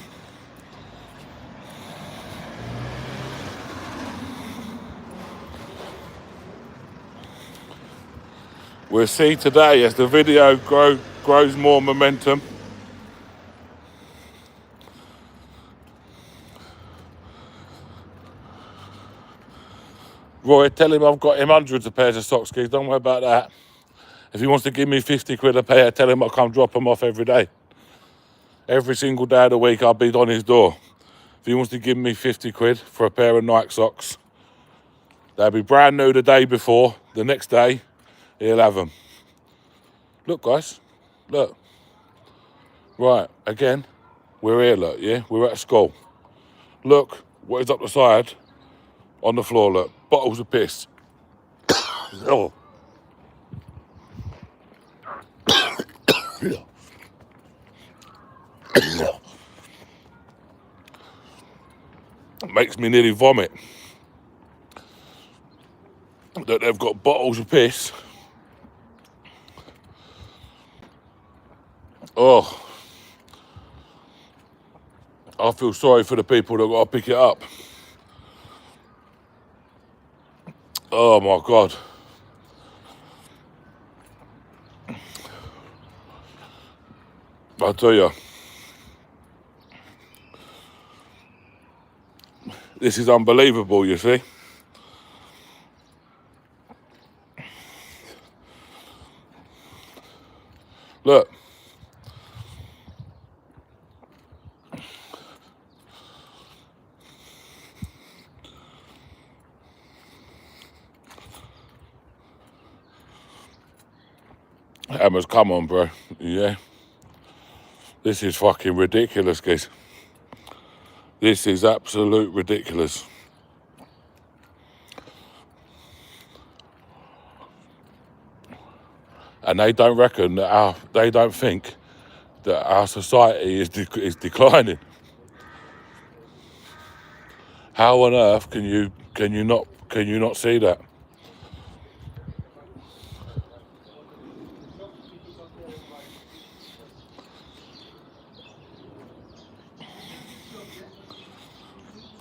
We'll see today as the video grows more momentum. Roy, tell him I've got him hundreds of pairs of socks, kids. Don't worry about that. If he wants to give me 50 quid a pair, tell him I'll come drop them off every day. Every single day of the week, I'll be on his door. If he wants to give me 50 quid for a pair of Nike socks, they'll be brand new the day before. The next day, he'll have them. Look, guys. Look. Right, again, we're here, look, yeah? We're at school. Look what is up the side on the floor, look. Bottles of piss. Oh. It makes me nearly vomit that they've got bottles of piss. Oh, I feel sorry for the people that got to pick it up. Oh my God. I tell you, this is unbelievable, you see. Look. Hammers, come on, bro. Yeah. This is fucking ridiculous, guys. This is absolute ridiculous. And they don't reckon that they don't think that our society is declining. How on earth can you not see that?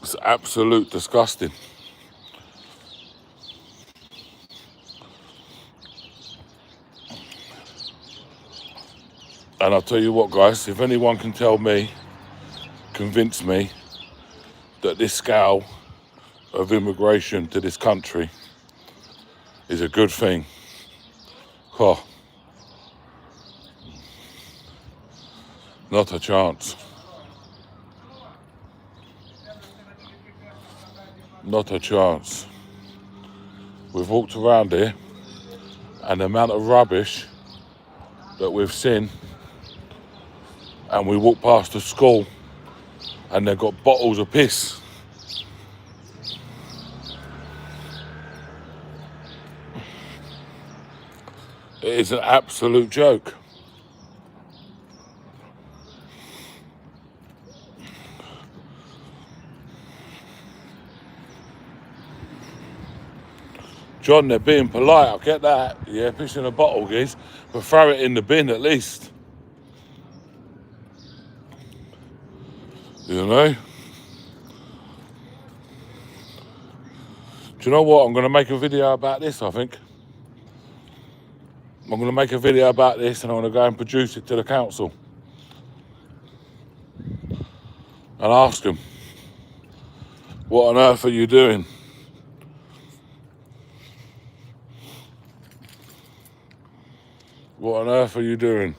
It's absolute disgusting. And I'll tell you what, guys, if anyone can convince me that this scale of immigration to this country is a good thing, oh, not a chance. Not a chance. We've walked around here and the amount of rubbish that we've seen, and we walked past a school and they've got bottles of piss. It is an absolute joke. John, they're being polite, I get that. Yeah, piss in a bottle, guys, but throw it in the bin at least. You know? Do you know what? I'm going to make a video about this, I think. I'm going to make a video about this and I'm going to go and produce it to the council. And ask them, what on earth are you doing? What on earth are you doing?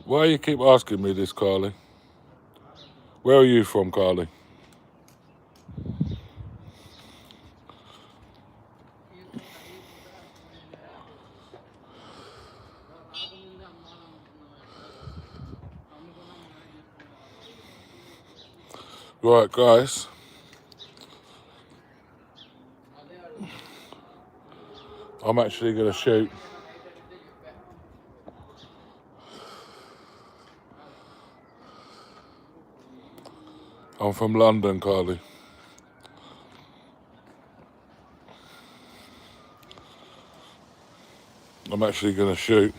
Why you keep asking me this, Carly? Where are you from, Carly? Right, guys. I'm actually going to shoot. I'm from London, Carly. I'm actually going to shoot.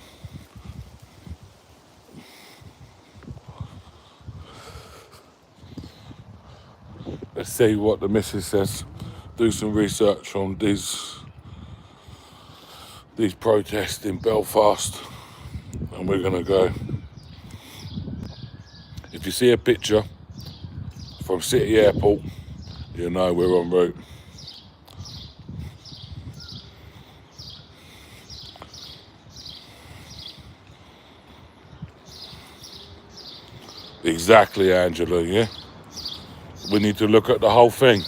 Let's see what the missus says. Do some research on these protests in Belfast, and we're going to go. If you see a picture from City Airport, you know we're en route. Exactly, Angela, yeah? We need to look at the whole thing.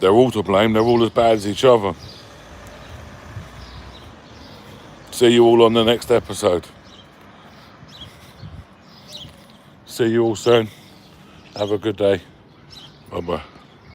They're all to blame, they're all as bad as each other. See you all on the next episode. See you all soon. Have a good day. Bye-bye.